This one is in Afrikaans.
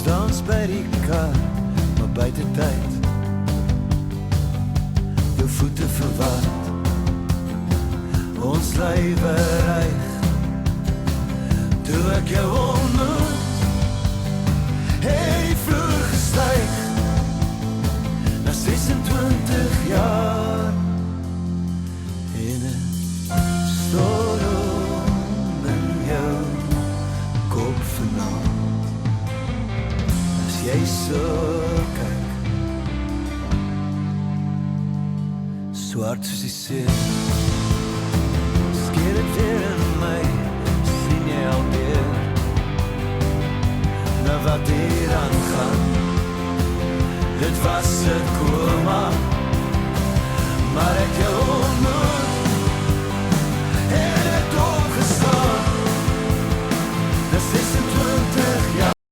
dans by die kar, maar buite tyd jou voete verward. Ons lywe reig, toe ek jou ontmoet, het die vloer gestyg, na 26 jaar, en het storm in jou kop vanaand, as jy so kyk, swart soos die see, skeer het weer in my, sien jy alweer, na wat hier aangaan, dit was 'n koma, maar ek jou ontmoet, en het opgestaan, na 26